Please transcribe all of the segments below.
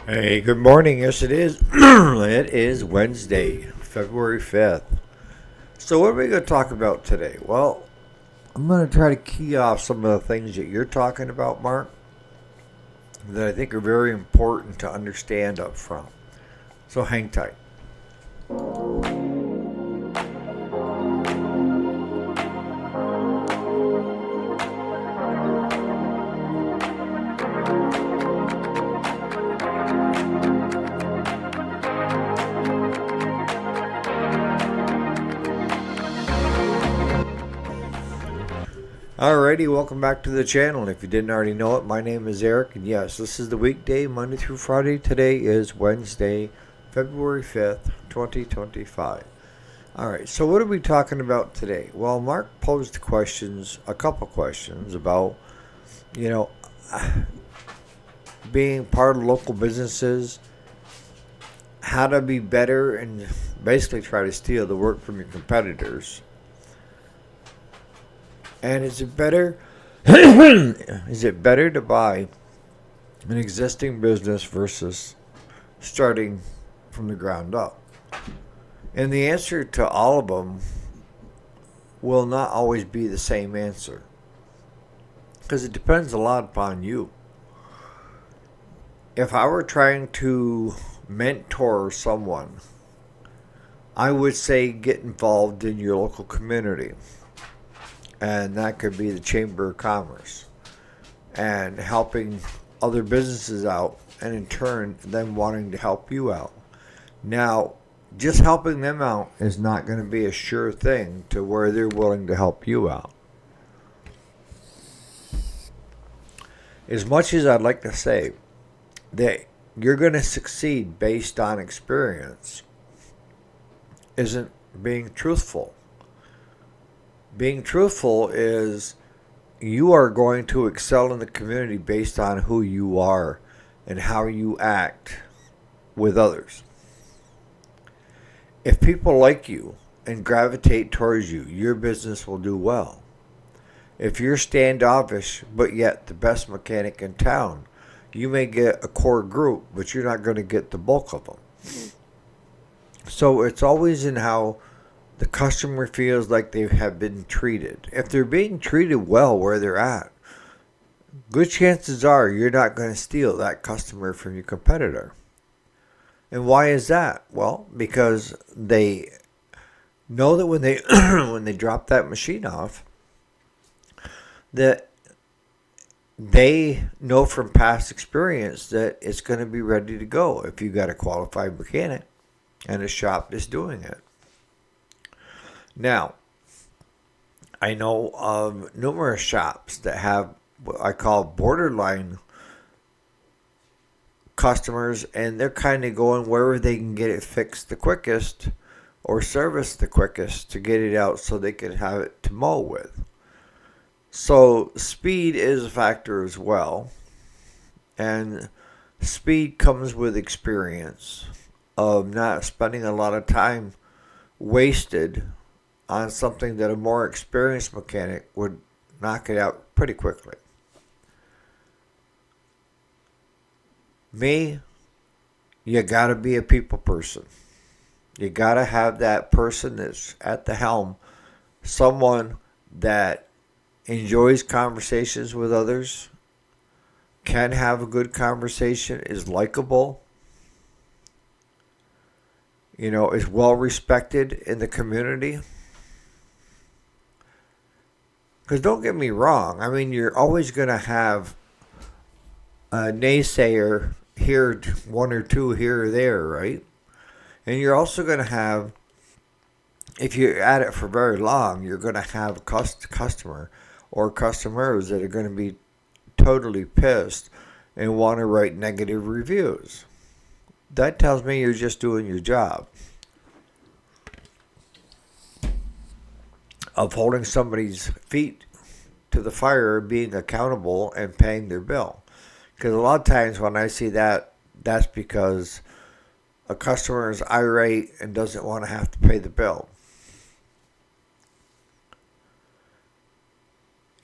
Hey, good morning. Yes, it is. It is Wednesday, February 5th. So, what are we going to talk about today? Well, I'm going to try to key off some of the things that you're talking about, Mark, that I think are very important to understand up front. So, hang tight. Alrighty, welcome back to the channel. And if you didn't already know it, my name is Eric, and yes, this is the weekday, Monday through Friday. Today is Wednesday, February 5th, 2025. Alright, so what are we talking about today? Well, Mark posed a couple questions about, you know, being part of local businesses, how to be better, and basically try to steal the work from your competitors. And is it better? Is it better to buy an existing business versus starting from the ground up? And the answer to all of them will not always be the same answer because it depends a lot upon you. If I were trying to mentor someone, I would say get involved in your local community. And that could be the Chamber of Commerce and helping other businesses out, and in turn, them wanting to help you out. Now, just helping them out is not going to be a sure thing to where they're willing to help you out. As much as I'd like to say that you're going to succeed based on experience, isn't being truthful. Being truthful is you are going to excel in the community based on who you are and how you act with others. If people like you and gravitate towards you, your business will do well. If you're standoffish but yet the best mechanic in town, you may get a core group, but you're not going to get the bulk of them. So it's always in how the customer feels like they have been treated. If they're being treated well where they're at, good chances are you're not going to steal that customer from your competitor. And why is that? Well, because they know that when they when they drop that machine off, that they know from past experience that it's going to be ready to go if you got a qualified mechanic and a shop is doing it. Now, I know of numerous shops that have what I call borderline customers, and they're kind of going wherever they can get it fixed the quickest or serviced the quickest to get it out so they can have it to mow with. So speed is a factor as well, and speed comes with experience of not spending a lot of time wasted on something that a more experienced mechanic would knock it out pretty quickly. Me, you gotta be a people person. You gotta have that person that's at the helm, someone that enjoys conversations with others, can have a good conversation, is likable, is well respected in the community. Because don't get me wrong, I mean, you're always going to have a naysayer here, one or two here or there, right? And you're also going to have, if you're at it for very long, you're going to have a customer or customers that are going to be totally pissed and want to write negative reviews. That tells me you're just doing your job of holding somebody's feet to the fire, being accountable and paying their bill. Because a lot of times when I see that, that's because a customer is irate and doesn't want to have to pay the bill.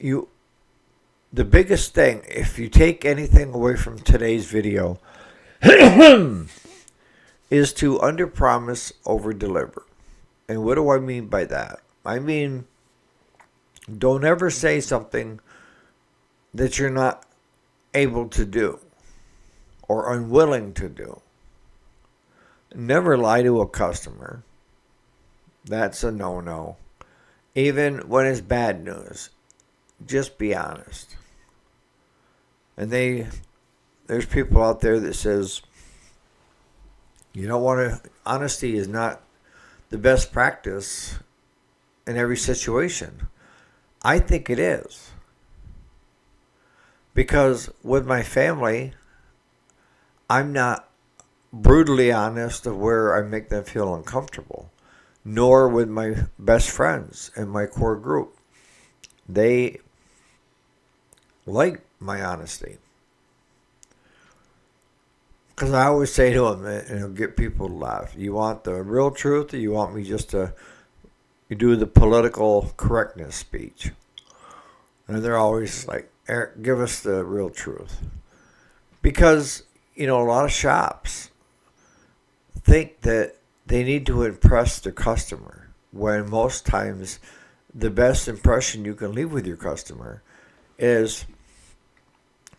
The biggest thing, if you take anything away from today's video, is to underpromise, overdeliver. And what do I mean by that? I mean, don't ever say something that you're not able to do or unwilling to do. Never lie to a customer. That's a no-no. Even when it's bad news, just be honest. And there's people out there that says, you don't want to, honesty is not the best practice in every situation. I think it is. Because with my family, I'm not brutally honest of where I make them feel uncomfortable, nor with my best friends and my core group. They like my honesty. Because I always say to them, and it'll get people to laugh, you want the real truth, or you want me just to do the political correctness speech? And they're always like, Eric, give us the real truth. Because, a lot of shops think that they need to impress their customer, when most times the best impression you can leave with your customer is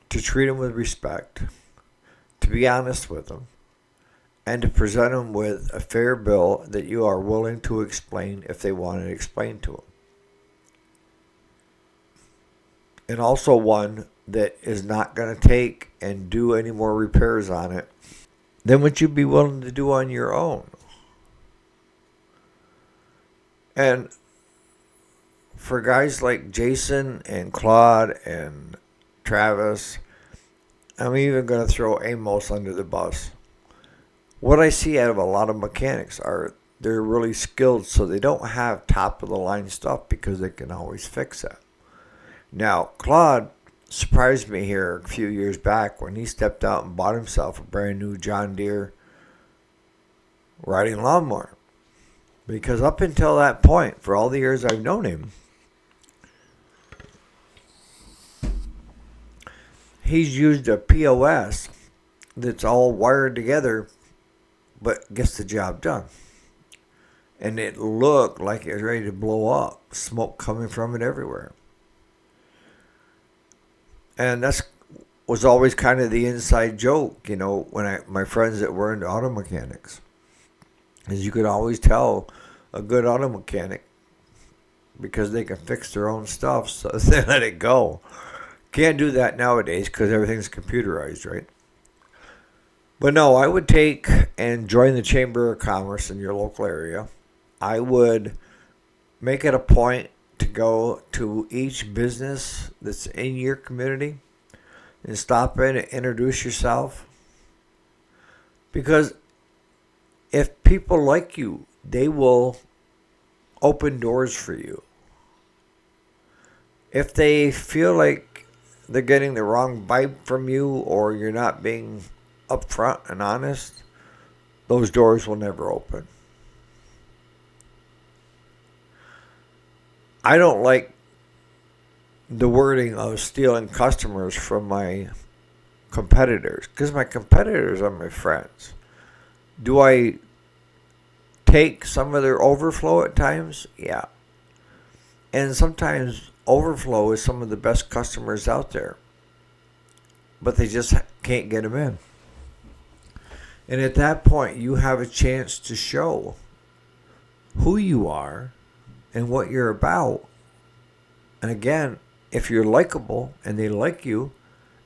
to treat them with respect, to be honest with them, and to present them with a fair bill that you are willing to explain if they want it explained to them. And also one that is not going to take and do any more repairs on it than what you'd be willing to do on your own. And for guys like Jason and Claude and Travis, I'm even going to throw Amos under the bus. What I see out of a lot of mechanics are they're really skilled, so they don't have top-of-the-line stuff because they can always fix it. Now, Claude surprised me here a few years back when he stepped out and bought himself a brand new John Deere riding lawnmower. Because up until that point, for all the years I've known him, he's used a POS that's all wired together but gets the job done. And it looked like it was ready to blow up. Smoke coming from it everywhere. And that's was always kind of the inside joke, when my friends that were into auto mechanics. Is you could always tell a good auto mechanic because they can fix their own stuff, so they let it go. Can't do that nowadays because everything's computerized, right? But no, I would take and join the Chamber of Commerce in your local area. I would make it a point to go to each business that's in your community and stop in and introduce yourself. Because if people like you, they will open doors for you. If they feel like they're getting the wrong vibe from you or you're not being upfront and honest, those doors will never open. I don't like the wording of stealing customers from my competitors because my competitors are my friends. Do I take some of their overflow at times? Yeah. And sometimes overflow is some of the best customers out there, but they just can't get them in. And at that point, you have a chance to show who you are and what you're about. And again, if you're likable and they like you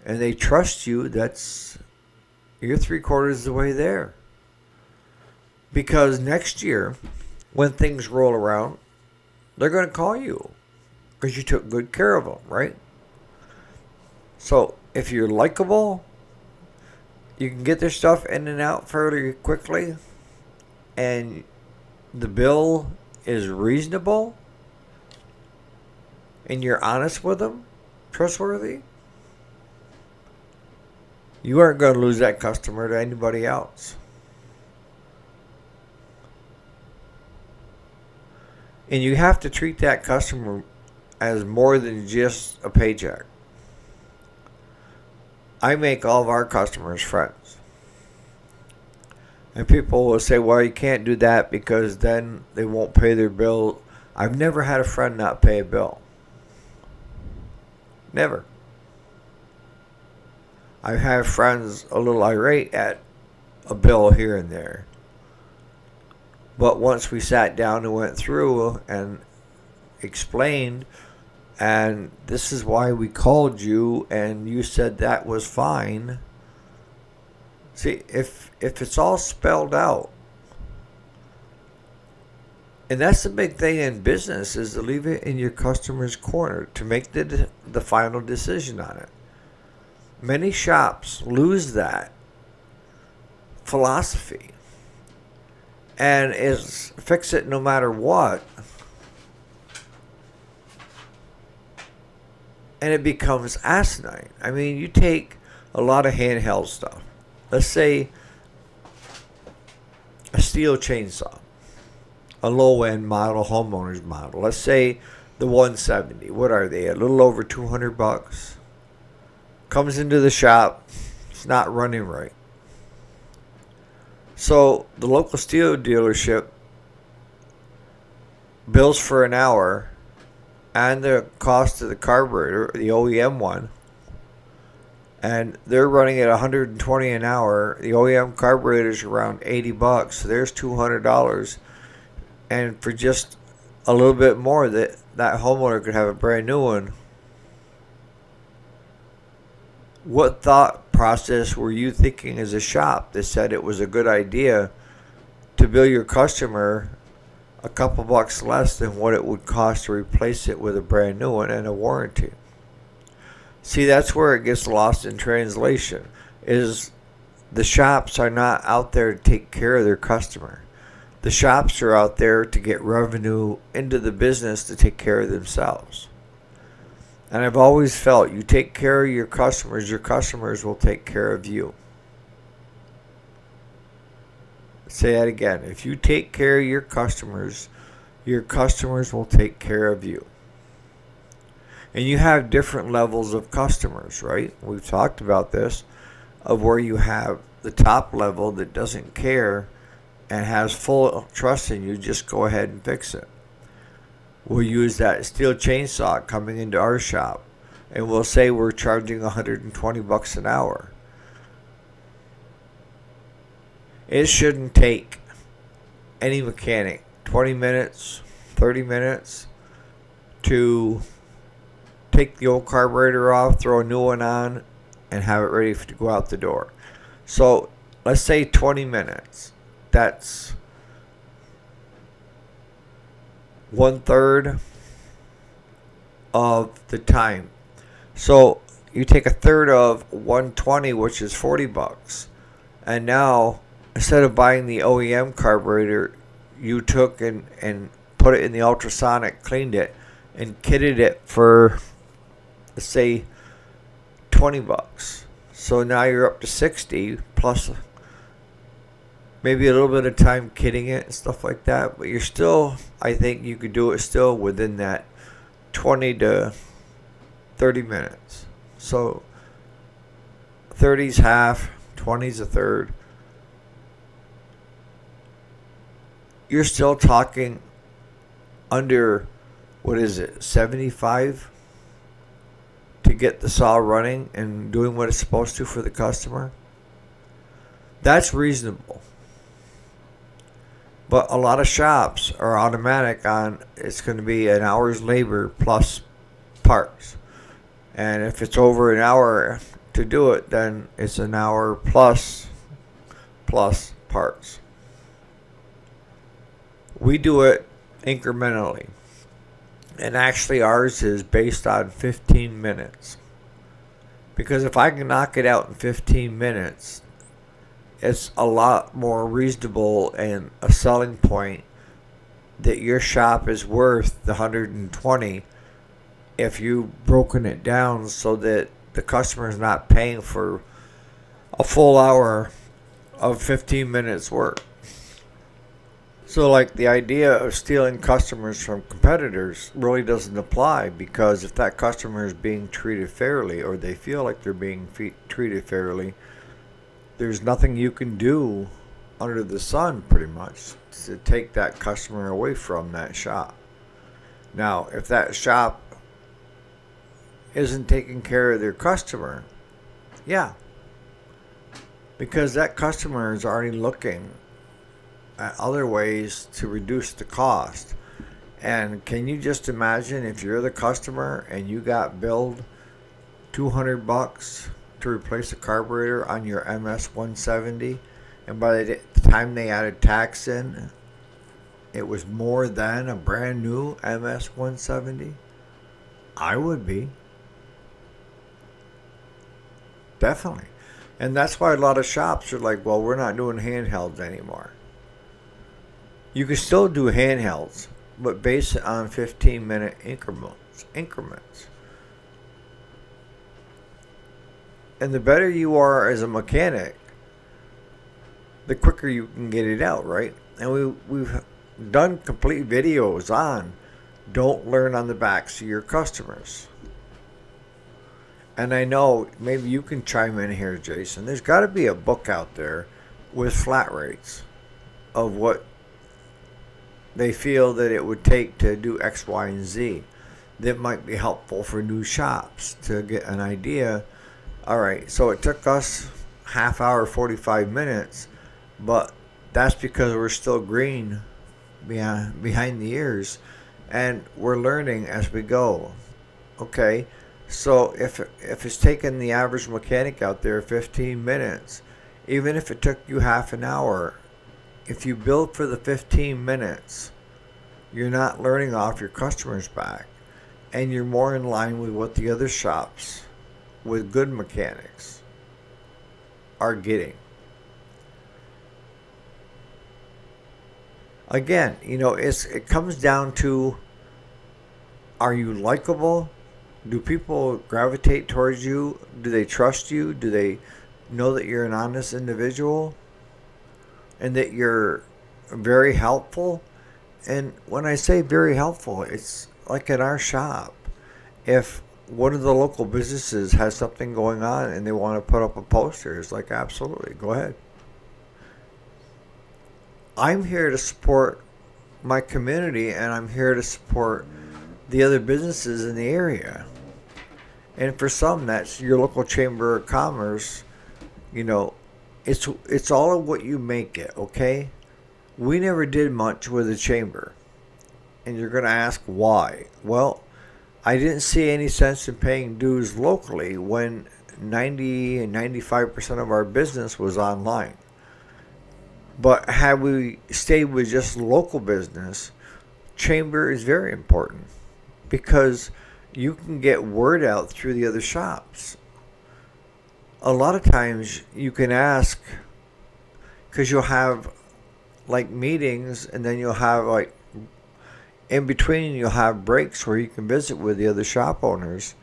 and they trust you, you're 3/4 of the way there. Because next year, when things roll around, they're going to call you because you took good care of them, right? So if you're likable, you can get their stuff in and out fairly quickly, and the bill is reasonable, and you're honest with them, trustworthy, you aren't going to lose that customer to anybody else. And you have to treat that customer as more than just a paycheck. I make all of our customers friends. And people will say, well, you can't do that because then they won't pay their bill. I've never had a friend not pay a bill. Never. I've had friends a little irate at a bill here and there. But once we sat down and went through and explained, and this is why we called you, and you said that was fine. See, if it's all spelled out, and that's the big thing in business, is to leave it in your customer's corner to make the final decision on it. Many shops lose that philosophy and is fix it no matter what. And it becomes asinine. I mean, you take a lot of handheld stuff. Let's say a steel chainsaw, a low-end model, homeowner's model. Let's say the 170. What are they? A little over $200. Comes into the shop. It's not running right. So the local steel dealership bills for an hour and the cost of the carburetor, the OEM one, and they're running at $120 an hour. The OEM carburetor is around $80, so there's $200. And for just a little bit more, that homeowner could have a brand new one. What thought process were you thinking as a shop that said it was a good idea to bill your customer a couple bucks less than what it would cost to replace it with a brand new one and a warranty? See, that's where it gets lost in translation, is the shops are not out there to take care of their customer. The shops are out there to get revenue into the business to take care of themselves. And I've always felt you take care of your customers will take care of you. Say that again. If you take care of your customers will take care of you. And you have different levels of customers, right? We've talked about this, of where you have the top level that doesn't care and has full trust in you, just go ahead and fix it. We'll use that steel chainsaw coming into our shop, and we'll say we're charging $120 an hour. It shouldn't take any mechanic 20 minutes, 30 minutes to take the old carburetor off, throw a new one on, and have it ready to go out the door. So let's say 20 minutes. That's 1/3 of the time. So you take 1/3 of 120, which is $40, and now instead of buying the OEM carburetor, you took and put it in the ultrasonic, cleaned it, and kitted it for, let's say, $20. So now you're up to 60 plus maybe a little bit of time kitting it and stuff like that, but you're still, I think you could do it still within that 20 to 30 minutes. So 30's half, 20's a third. You're still talking under, what is it, 75 to get the saw running and doing what it's supposed to for the customer. That's reasonable. But a lot of shops are automatic on it's going to be an hour's labor plus parts. And if it's over an hour to do it, then it's an hour plus parts. We do it incrementally. And actually ours is based on 15 minutes. Because if I can knock it out in 15 minutes, it's a lot more reasonable and a selling point that your shop is worth the 120 if you've broken it down so that the customer is not paying for a full hour of 15 minutes work. So like the idea of stealing customers from competitors really doesn't apply, because if that customer is being treated fairly, or they feel like they're being treated fairly, there's nothing you can do under the sun, pretty much, to take that customer away from that shop. Now, if that shop isn't taking care of their customer, yeah, because that customer is already looking at other ways to reduce the cost. And can you just imagine if you're the customer and you got billed $200 to replace a carburetor on your MS 170, and by the time they added tax in, it was more than a brand new MS 170? I would be. Definitely. And that's why a lot of shops are like, well, we're not doing handhelds anymore. You can still do handhelds, but base it on 15-minute increments. And the better you are as a mechanic, the quicker you can get it out, right? And we've done complete videos on don't learn on the backs of your customers. And I know maybe you can chime in here, Jason. There's got to be a book out there with flat rates of what they feel that it would take to do X, Y, and Z. That might be helpful for new shops to get an idea. All right, so it took us half hour, 45 minutes, but that's because we're still green behind the ears, and we're learning as we go. Okay, so if it's taking the average mechanic out there 15 minutes, even if it took you half an hour, if you build for the 15 minutes, you're not learning off your customers' back, and you're more in line with what the other shops with good mechanics are getting. Again, it comes down to, are you likable? Do people gravitate towards you? Do they trust you? Do they know that you're an honest individual and that you're very helpful? And when I say very helpful, it's like in our shop. If one of the local businesses has something going on and they want to put up a poster, it's like, absolutely, go ahead. I'm here to support my community, and I'm here to support the other businesses in the area. And for some, that's your local chamber of commerce. It's all of what you make it, okay? We never did much with the chamber. And you're going to ask why. Well, I didn't see any sense in paying dues locally when 90 and 95% of our business was online. But had we stayed with just local business, chamber is very important because you can get word out through the other shops. A lot of times you can ask, because you'll have like meetings, and then you'll have like in between you'll have breaks where you can visit with the other shop owners.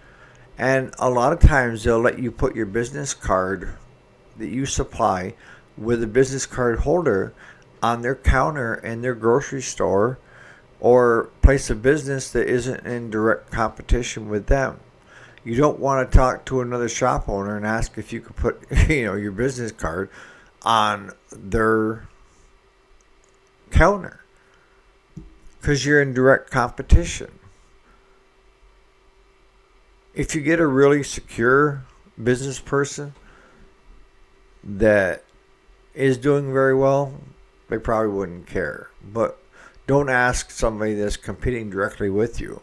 And a lot of times they'll let you put your business card that you supply with a business card holder on their counter in their grocery store or place of business that isn't in direct competition with them. You don't want to talk to another shop owner and ask if you could put your business card on their counter because you're in direct competition. If you get a really secure business person that is doing very well, they probably wouldn't care. But don't ask somebody that's competing directly with you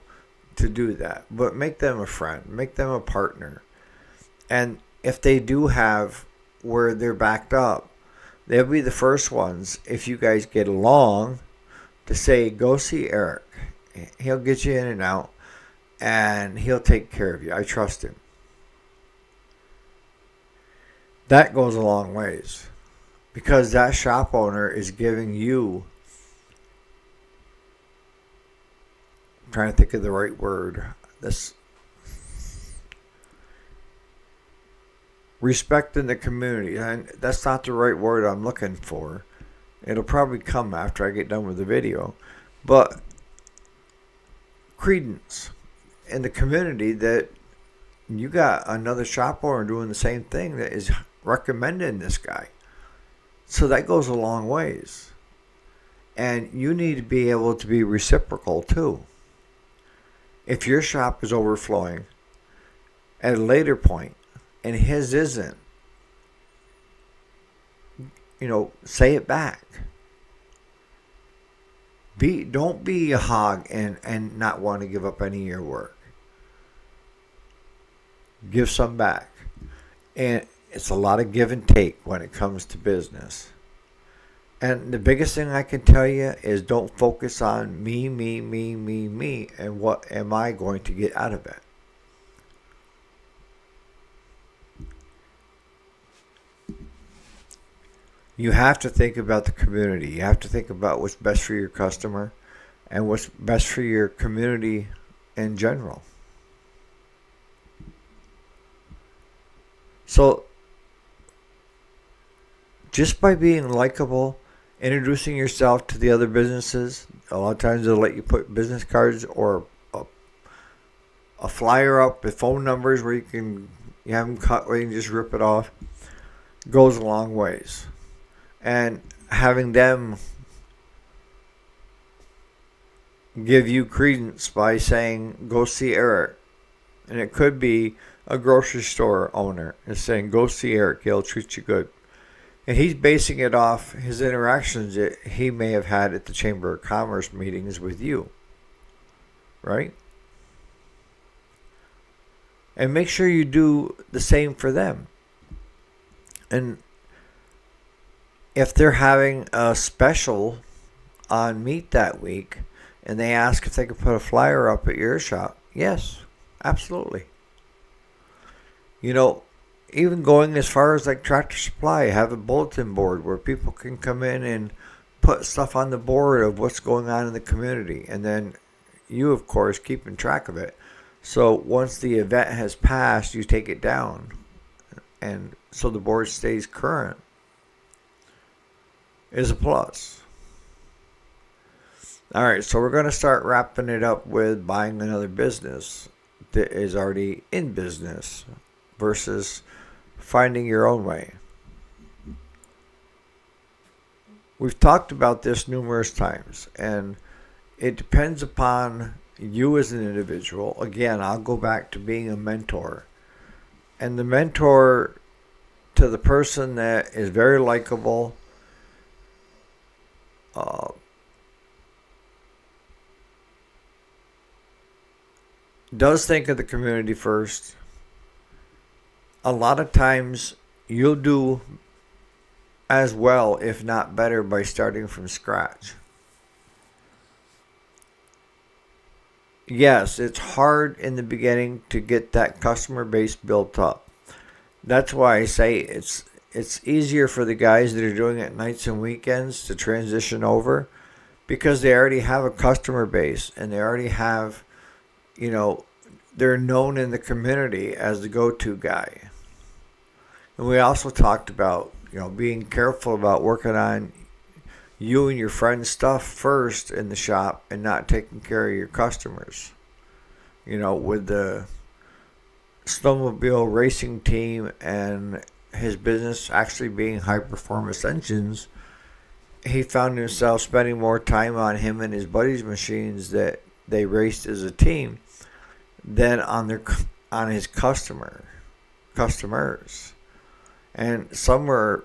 to do that. But make them a friend. Make them a partner. And if they do have where they're backed up, they'll be the first ones, if you guys get along, to say, go see Eric. He'll get you in and out, and he'll take care of you. I trust him. That goes a long ways. Because that shop owner is giving you, I'm trying to think of the right word, this respect in the community. And that's not the right word I'm looking for. It'll probably come after I get done with the video. But credence in the community that you got another shop owner doing the same thing that is recommending this guy. So that goes a long ways. And you need to be able to be reciprocal too. If your shop is overflowing at a later point and his isn't, say it back. Don't be a hog and not want to give up any of your work. Give some back. And it's a lot of give and take when it comes to business. And the biggest thing I can tell you is don't focus on me, and what am I going to get out of it. You have to think about the community. You have to think about what's best for your customer and what's best for your community in general. So, just by being likable, introducing yourself to the other businesses, a lot of times they'll let you put business cards or a flyer up with phone numbers where you have them cut where you can just rip it off, goes a long ways. And having them give you credence by saying, go see Eric. And it could be a grocery store owner is saying, go see Eric, he'll treat you good. And he's basing it off his interactions that he may have had at the Chamber of Commerce meetings with you. Right? And make sure you do the same for them. And if they're having a special on meat that week and they ask if they could put a flyer up at your shop, yes, absolutely. Even going as far as like Tractor Supply, have a bulletin board where people can come in and put stuff on the board of what's going on in the community. And then you, of course, keeping track of it. So once the event has passed, you take it down. And so the board stays current. Is a plus. All right, so we're going to start wrapping it up with buying another business that is already in business versus finding your own way. We've talked about this numerous times, and it depends upon you as an individual. Again, I'll go back to being a mentor. And the mentor to the person that is very likable, does think of the community first. A lot of times you'll do as well, if not better, by starting from scratch. Yes, it's hard in the beginning to get that customer base built up. That's why I say it's easier for the guys that are doing it nights and weekends to transition over because they already have a customer base and they already have, they're known in the community as the go-to guy. And we also talked about, being careful about working on you and your friend's stuff first in the shop and not taking care of your customers. With the snowmobile racing team and his business actually being high performance engines, he found himself spending more time on him and his buddies' machines that they raced as a team than on his customers. And some were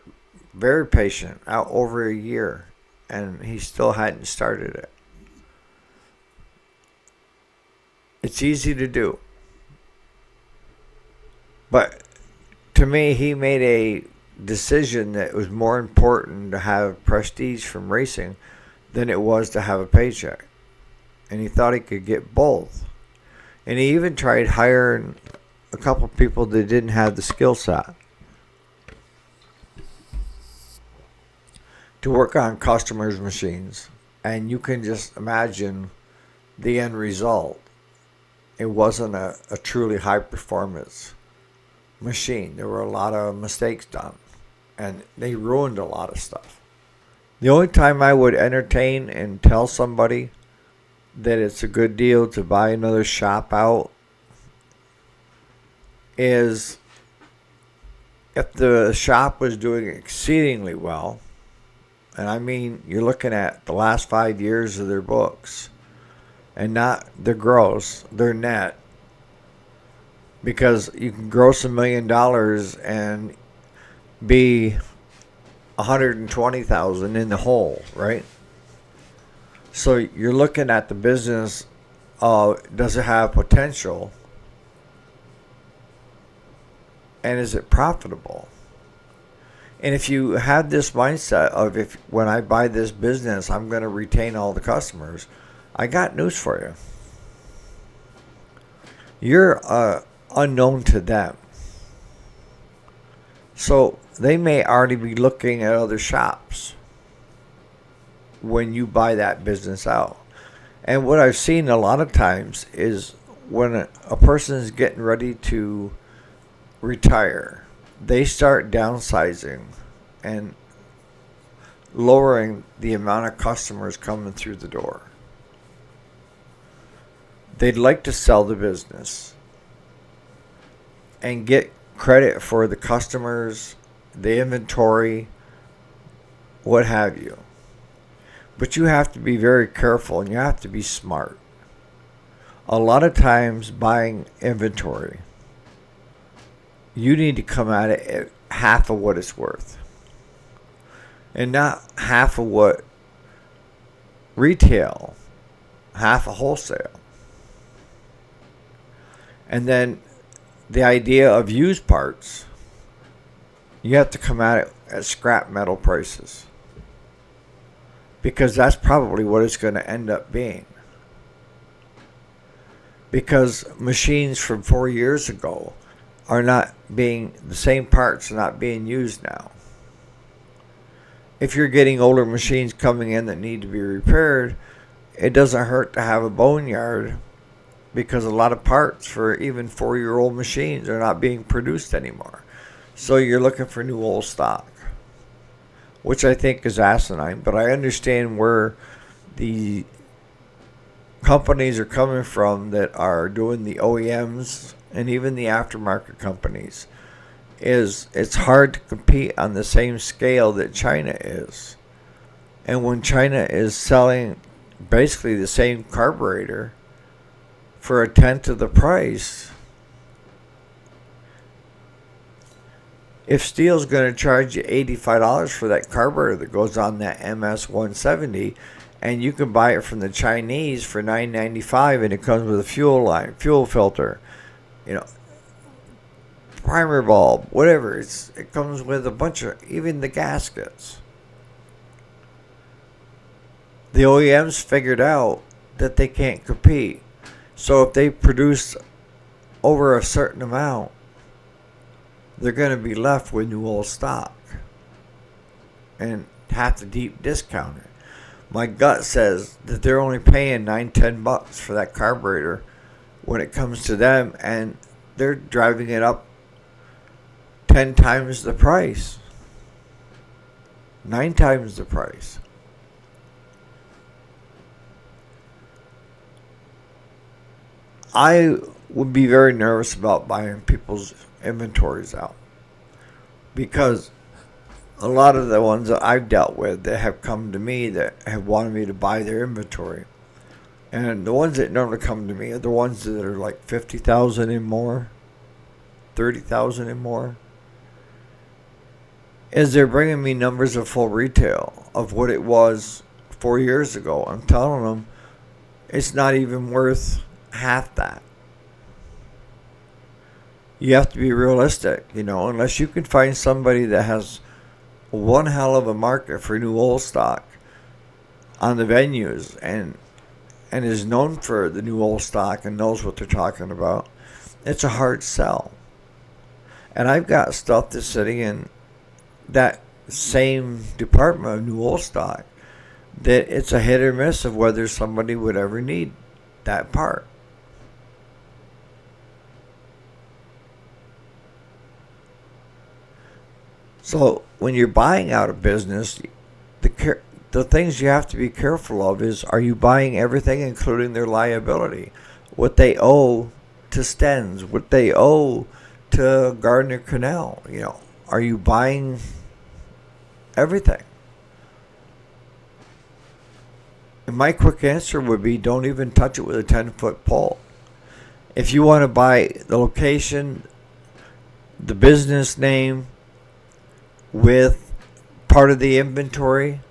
very patient, out over a year, and he still hadn't started it. It's easy to do. But to me, he made a decision that it was more important to have prestige from racing than it was to have a paycheck. And he thought he could get both. And he even tried hiring a couple people that didn't have the skill set to work on customers' machines. And you can just imagine the end result. It wasn't a truly high performance machine. There were a lot of mistakes done. And they ruined a lot of stuff. The only time I would entertain and tell somebody that it's a good deal to buy another shop out is if the shop was doing exceedingly well And I mean, you're looking at the last 5 years of their books and not their gross, their net. Because you can gross $1 million and be 120,000 in the hole, right? So you're looking at the business. Does it have potential? And is it profitable? And if you have this mindset of, if when I buy this business, I'm going to retain all the customers, I got news for you. You're unknown to them. So they may already be looking at other shops when you buy that business out. And what I've seen a lot of times is when a person is getting ready to retire, they start downsizing and lowering the amount of customers coming through the door. They'd like to sell the business and get credit for the customers, the inventory, what have you. But you have to be very careful and you have to be smart. A lot of times buying inventory, you need to come at it at half of what it's worth. And not half of what retail, half of wholesale. And then the idea of used parts, you have to come at it at scrap metal prices. Because that's probably what it's going to end up being. Because machines from 4 years ago are not being, the same parts are not being used now. If you're getting older machines coming in that need to be repaired, it doesn't hurt to have a boneyard, because a lot of parts for even 4-year-old machines are not being produced anymore. So you're looking for new old stock, which I think is asinine, but I understand where the companies are coming from that are doing the OEMs and even the aftermarket companies. It's hard to compete on the same scale that China is. And when China is selling basically the same carburetor for a tenth of the price, if Steel's going to charge you $85 for that carburetor that goes on that MS-170, and you can buy it from the Chinese for $9.95, and it comes with a fuel line, fuel filter, primer bulb, whatever. It comes with a bunch of, even the gaskets. The OEMs figured out that they can't compete. So if they produce over a certain amount, they're going to be left with new old stock and have to deep discount it. My gut says that they're only paying $9-10 for that carburetor when it comes to them, and they're driving it up 10 times the price, 9 times the price. I would be very nervous about buying people's inventories out, because a lot of the ones that I've dealt with that have come to me that have wanted me to buy their inventory, and the ones that normally come to me are the ones that are like 50,000 and more, 30,000 and more, is they're bringing me numbers of full retail of what it was 4 years ago. I'm telling them it's not even worth half that. You have to be realistic, unless you can find somebody that has one hell of a market for new old stock on the venues and is known for the new old stock and knows what they're talking about. It's a hard sell. And I've got stuff that's sitting in that same department of new old stock that it's a hit or miss of whether somebody would ever need that part. So when you're buying out a business, the things you have to be careful of is, are you buying everything, including their liability? What they owe to Stens, what they owe to Gardner Canal. Are you buying everything? And my quick answer would be don't even touch it with a 10-foot pole. If you want to buy the location, the business name with part of the inventory,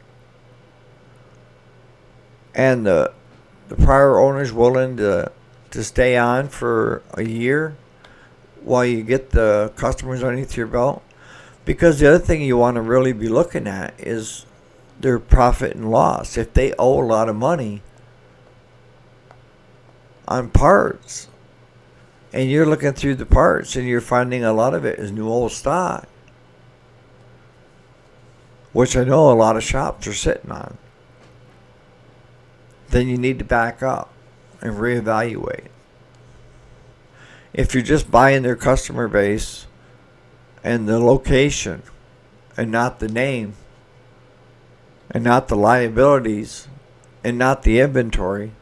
and the prior owner's willing to stay on for a year while you get the customers underneath your belt. Because the other thing you want to really be looking at is their profit and loss. If they owe a lot of money on parts, and you're looking through the parts and you're finding a lot of it is new old stock, which I know a lot of shops are sitting on, then you need to back up and reevaluate. If you're just buying their customer base and the location and not the name and not the liabilities and not the inventory,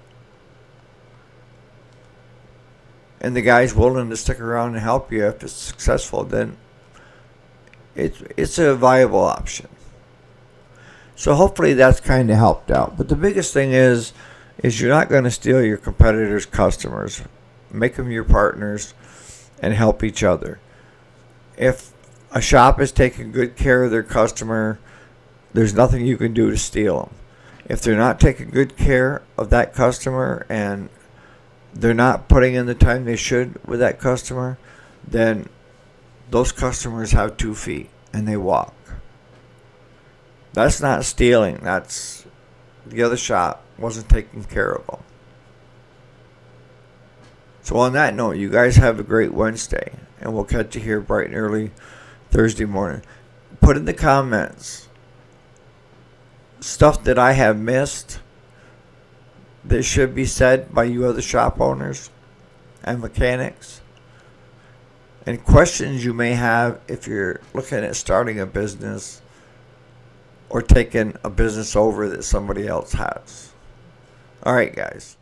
and the guy's willing to stick around and help you if it's successful, then it's a viable option. So hopefully that's kind of helped out. But the biggest thing is you're not going to steal your competitors' customers. Make them your partners and help each other. If a shop is taking good care of their customer, there's nothing you can do to steal them. If they're not taking good care of that customer and they're not putting in the time they should with that customer, then those customers have 2 feet and they walk. That's not stealing. That's the other shop wasn't taking care of them. So on that note, you guys have a great Wednesday, and we'll catch you here bright and early Thursday morning. Put in the comments stuff that I have missed that should be said by you other shop owners and mechanics, and questions you may have if you're looking at starting a business or taking a business over that somebody else has. All right, guys.